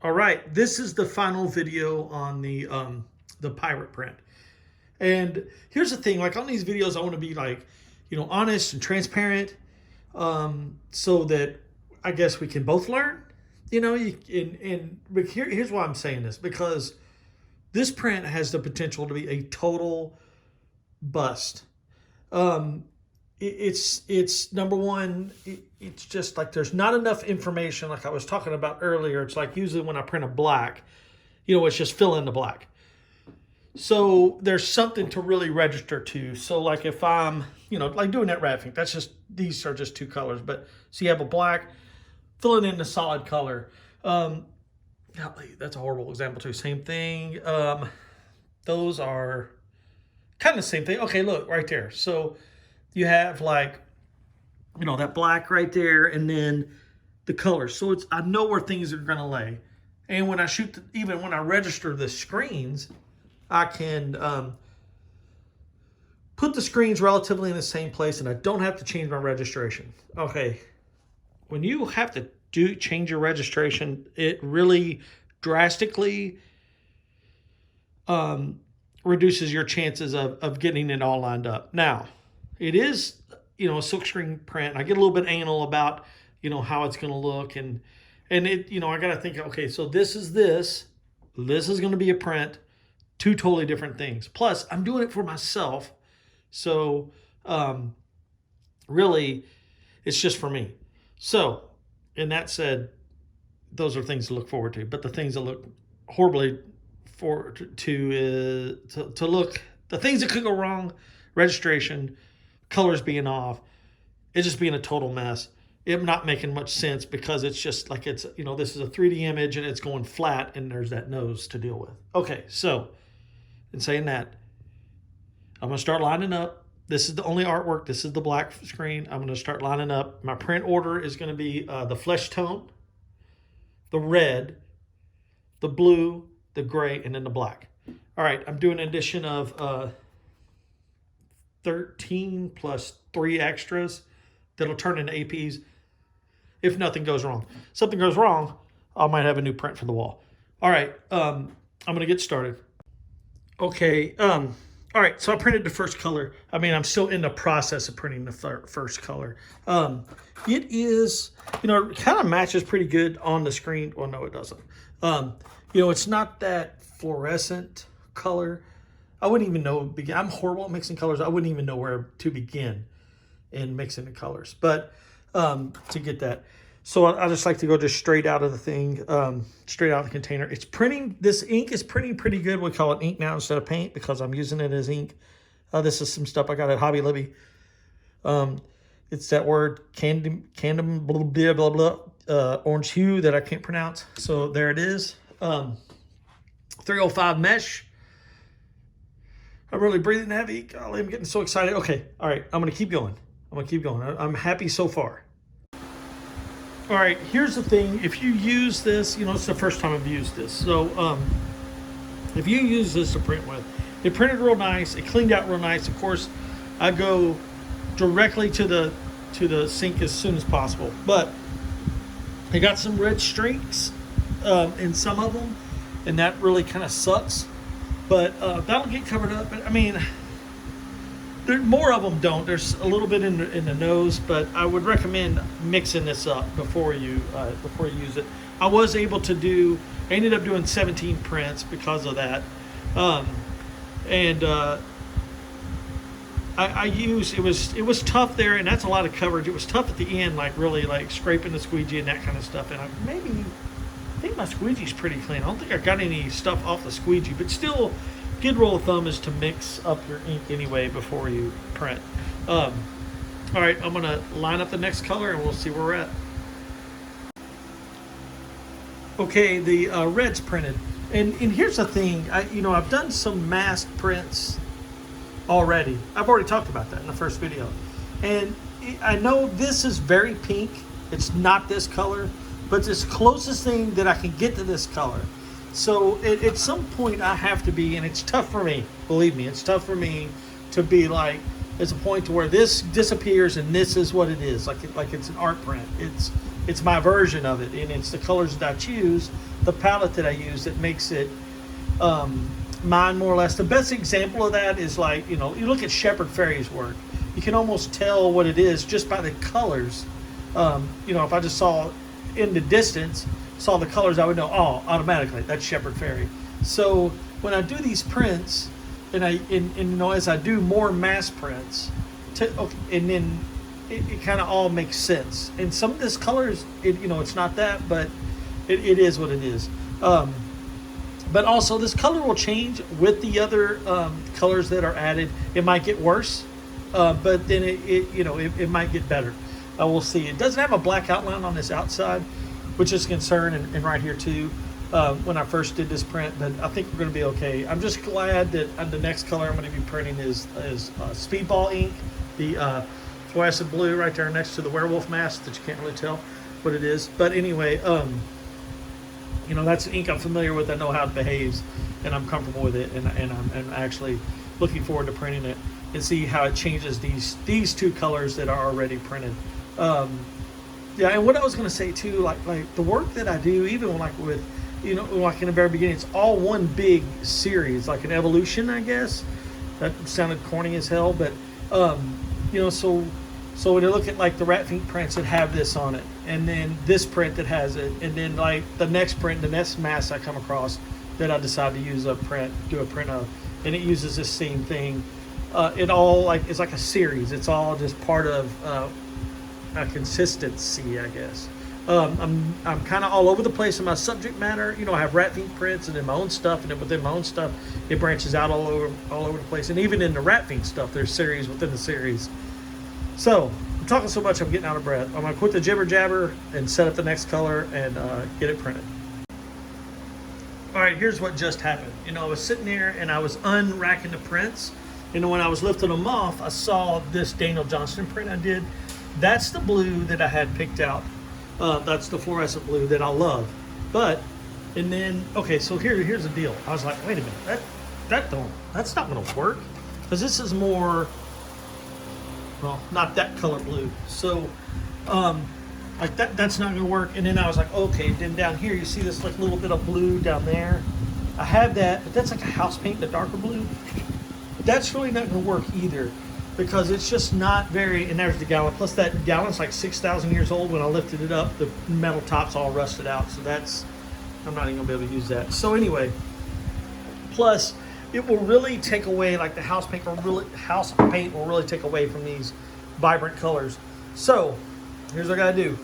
All right, this is the final video on the pirate print. And here's the thing, like on these videos, I want to be like, honest and transparent, so that I guess we can both learn. But here's why I'm saying this, because this print has the potential to be a total bust. Um, it's number one. It's just like there's not enough information. Like I was talking about earlier, it's like usually when I print a black, it's just fill in the black. So there's something to really register to. So like if I'm, like doing that red ink, these are just two colors. But so you have a black, fill it in a solid color. Golly, that's a horrible example too. Same thing. Those are kind of the same thing. Okay, look right there. So you have like, that black right there, and then the colors. So I know where things are gonna lay. And when I shoot, even when I register the screens, I can put the screens relatively in the same place, and I don't have to change my registration. Okay, when you have to change your registration, it really drastically reduces your chances of getting it all lined up. Now, it is, a silkscreen print. I get a little bit anal about, how it's going to look. And it, I got to think, okay, so this is going to be a print, two totally different things. Plus, I'm doing it for myself. So really, it's just for me. So, and that said, those are things to look forward to. But the things that look horribly forward to look, the things that could go wrong, registration, colors being off, it just being a total mess. It not making much sense because it's just like this is a 3D image and it's going flat and there's that nose to deal with. Okay, so in saying that, I'm going to start lining up. This is the only artwork. This is the black screen. I'm going to start lining up. My print order is going to be the flesh tone, the red, the blue, the gray, and then the black. All right, I'm doing an addition of 13 plus 3 extras that'll turn into APs if nothing goes wrong. Something goes wrong, I might have a new print for the wall. All right, I'm going to get started. Okay, all right, so I printed the first color. I'm still in the process of printing the first color. It is, it kind of matches pretty good on the screen. Well, no, it doesn't. It's not that fluorescent color. I wouldn't even know. I'm horrible at mixing colors. I wouldn't even know where to begin in mixing the colors. But to get that, so I just like to go just straight out of the thing, straight out of the container. It's printing. This ink is printing pretty good. We call it ink now instead of paint because I'm using it as ink. This is some stuff I got at Hobby Lobby. It's that word candum blah blah blah orange hue that I can't pronounce. So there it is. 305 mesh. I'm really breathing heavy. Golly, I'm getting so excited. Okay, all right, I'm gonna keep going. I'm happy so far. All right, here's the thing. If you use this, it's the first time I've used this. So if you use this to print with, it printed real nice. It cleaned out real nice. Of course, I go directly to the sink as soon as possible. But I got some red streaks in some of them, and that really kind of sucks. But that'll get covered up. But more of them don't. There's a little bit in the nose, but I would recommend mixing this up before you use it. I ended up doing 17 prints because of that, I used it was tough there, and that's a lot of coverage. It was tough at the end, like really like scraping the squeegee and that kind of stuff. And I think my squeegee's pretty clean. I don't think I got any stuff off the squeegee, but still, good rule of thumb is to mix up your ink anyway before you print. All right, I'm gonna line up the next color and we'll see where we're at. Okay, the red's printed, and here's the thing. I've done some masked prints already. I've already talked about that in the first video, and I know this is very pink. It's not this color, but it's the closest thing that I can get to this color. So at some point I have to be, and it's tough for me, believe me, it's tough for me to be like, there's a point to where this disappears and this is what it is, like it's an art print. it's my version of it, and it's the colors that I choose, the palette that I use that makes it mine more or less. The best example of that is like, you know, you look at Shepard Fairey's work, you can almost tell what it is just by the colors. You know, if I just saw in the distance, saw the colors, I would know, oh, automatically that's Shepard Fairey. So when I do these prints, and you know, as I do more mass prints, and then it kind of all makes sense. And some of this colors, you know, it's not that, but it is what it is. But also this color will change with the other colors that are added. It might get worse, but then it might get better. We'll see. It doesn't have a black outline on this outside, which is a concern, and right here too. When I first did this print, but I think we're going to be okay. I'm just glad that the next color I'm going to be printing is Speedball ink, the fluorescent blue right there next to the werewolf mask that you can't really tell what it is. But anyway, you know, that's ink I'm familiar with. I know how it behaves, and I'm comfortable with it, and I'm actually looking forward to printing it and see how it changes these two colors that are already printed. Yeah, and what I was going to say too, like the work that I do, even like with, you know, like in the very beginning, it's all one big series, like an evolution, I guess. That sounded corny as hell, but you know, so when you look at like the Rat Fink prints that have this on it, and then this print that has it, and then like the next print, the next mask I come across that I decide to use do a print of, and it uses this same thing. It all like, it's like a series. It's all just part of a consistency, I guess. I'm kind of all over the place in my subject matter. You know, I have Rat Fink prints and then my own stuff, and then within my own stuff, it branches out all over the place. And even in the Rat Fink stuff, there's series within the series. So I'm talking so much, I'm getting out of breath. I'm gonna quit the jibber jabber and set up the next color and get it printed. All right, here's what just happened. You know, I was sitting there and I was unracking the prints. You know, when I was lifting them off, I saw this Daniel Johnston print I did. That's the blue that I had picked out. That's the fluorescent blue that I love. And then, okay, so here's the deal. I was like, wait a minute, that's not gonna work, because this is more, well, not that color blue. So, like that's not gonna work. And then I was like, okay, then down here, you see this like little bit of blue down there. I have that, but that's like a house paint, the darker blue. That's really not gonna work either, because it's just not very, and there's the gallon, plus that gallon's like 6,000 years old. When I lifted it up, the metal top's all rusted out, so that's, I'm not even gonna be able to use that. So anyway, plus it will really take away, like the house paint will really take away from these vibrant colors. So here's what I gotta do.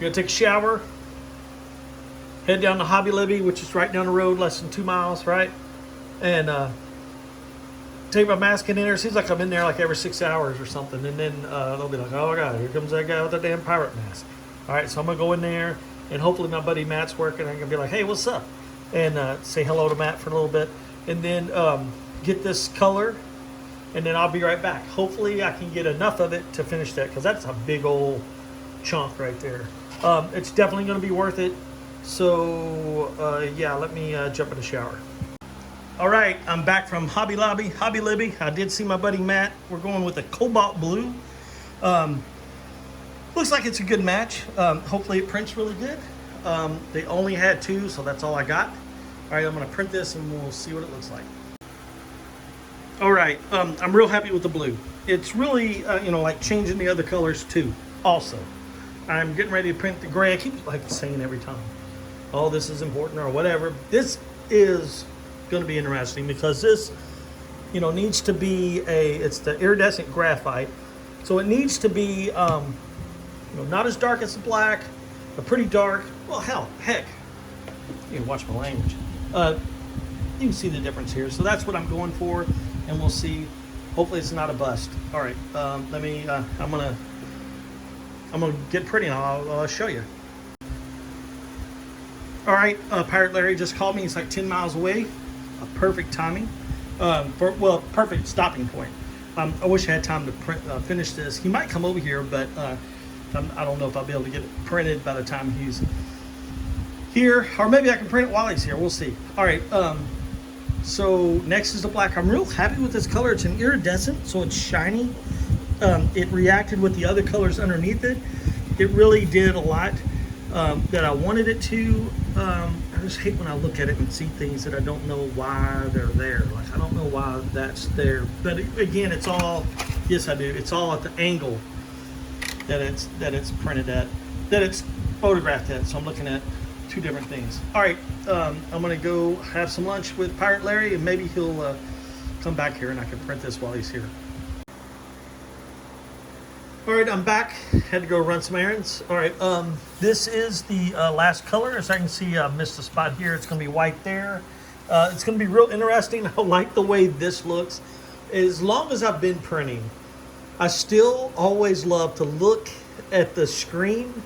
You're gonna take a shower, head down to Hobby Lobby, which is right down the road, less than 2 miles, right? And take my mask in there. It seems like I'm in there like every 6 hours or something. And then they'll be like, oh my God, here comes that guy with the damn pirate mask. All right, so I'm gonna go in there, and hopefully my buddy Matt's working. I'm gonna be like, hey, what's up? And say hello to Matt for a little bit. And then get this color, and then I'll be right back. Hopefully I can get enough of it to finish that, because that's a big old chunk right there. It's definitely gonna be worth it. So yeah, let me jump in the shower. All right, I'm back from Hobby Lobby. I did see my buddy Matt. We're going with a cobalt blue. Looks like it's a good match. Hopefully it prints really good. They only had 2, so that's all I got. All right, I'm gonna print this and we'll see what it looks like. All right, I'm real happy with the blue. It's really, you know, like changing the other colors too. Also, I'm getting ready to print the gray. I keep like saying every time, oh, this is important or whatever. This is going to be interesting, because this, you know, needs to be it's the iridescent graphite, so it needs to be you know, not as dark as the black, but pretty dark. Well, heck, you can watch my language. You can see the difference here. So that's what I'm going for, and we'll see. Hopefully it's not a bust. All right, let me I'm gonna get pretty, and I'll show you. All right, Pirate Larry just called me. He's like 10 miles away. Perfect timing, perfect stopping point. I wish I had time to finish this. He might come over here, but I don't know if I'll be able to get it printed by the time he's here, or maybe I can print it while he's here. We'll see. All right, so next is the black. I'm real happy with this color. It's an iridescent, so it's shiny. It reacted with the other colors underneath it, It really did a lot that I wanted it to. I just hate when I look at it and see things that I don't know why they're there. Like, I don't know why that's there. But again, it's all, yes I do, it's all at the angle that it's printed at, that it's photographed at. So I'm looking at two different things. All right, I'm gonna go have some lunch with Pirate Larry, and maybe he'll come back here and I can print this while he's here. All right, I'm back. Had to go run some errands. All right, this is the last color. As I can see, I missed a spot here. It's gonna be white there. It's gonna be real interesting. I like the way this looks. As long as I've been printing, I still always love to look at the screen,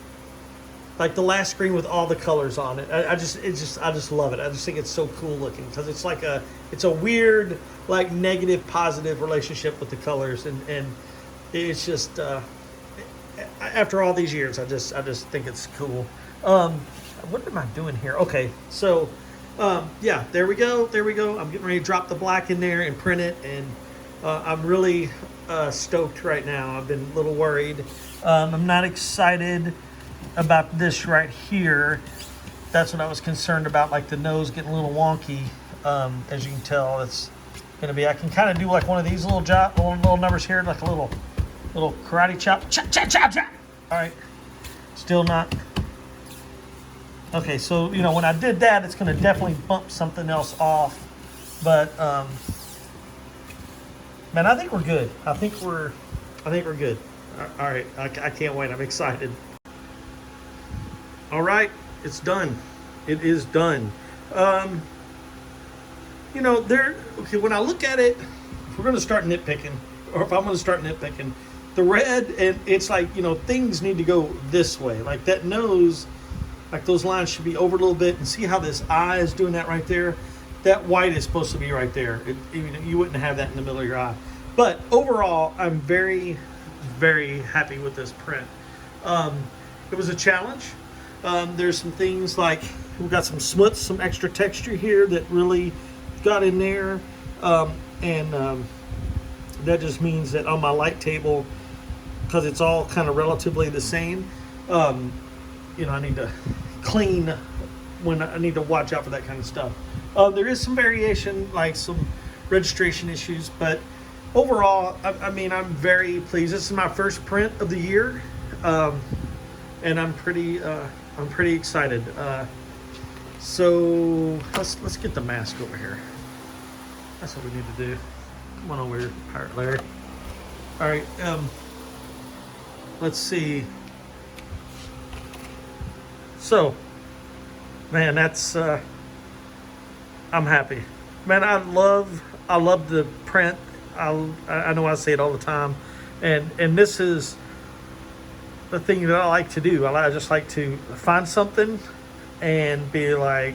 like the last screen with all the colors on it. I just love it. I just think it's so cool looking, because it's like it's a weird, like, negative positive relationship with the colors, and it's just after all these years, I just think it's cool. What am I doing here? Okay, so yeah, there we go. I'm getting ready to drop the black in there and print it, and I'm really stoked right now. I've been a little worried. I'm not excited about this right here. That's what I was concerned about, like the nose getting a little wonky. As you can tell, it's gonna be, I can kind of do like one of these little numbers here, like a little karate chop. Chop, chop, chop, chop. All right, still not. Okay, so, you know, when I did that, it's gonna definitely bump something else off. But, man, I think we're good. I think we're good. All right, I can't wait. I'm excited. All right, it's done. It is done. You know, okay, when I look at it, if we're gonna start nitpicking, or if I'm gonna start nitpicking, the red, and it's like, you know, things need to go this way. Like that nose, like those lines should be over a little bit, and see how this eye is doing that right there? That white is supposed to be right there. You wouldn't have that in the middle of your eye. But overall, I'm very, very happy with this print. It was a challenge. There's some things like, we've got some smuts, some extra texture here that really got in there. That just means that on my light table, because it's all kind of relatively the same, you know, I need to clean when I need to watch out for that kind of stuff. There is some variation, like some registration issues, but overall, I mean, I'm very pleased. This is my first print of the year, and I'm pretty excited. So let's get the mask over here. That's what we need to do. Come on over here, Pirate Larry. All right, let's see. So, man, that's I'm happy. Man, I love the print. I know I say it all the time, and this is the thing that I like to do. I just like to find something and be like,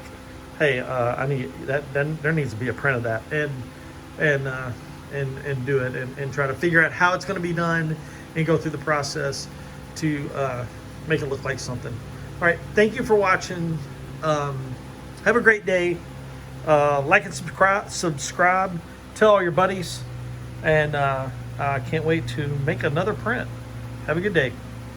hey, I need that. Then there needs to be a print of that, and do it, and try to figure out how it's going to be done, and go through the process to make it look like something. All right, thank you for watching. Have a great day. Like and subscribe. Tell all your buddies, and I can't wait to make another print. Have a good day.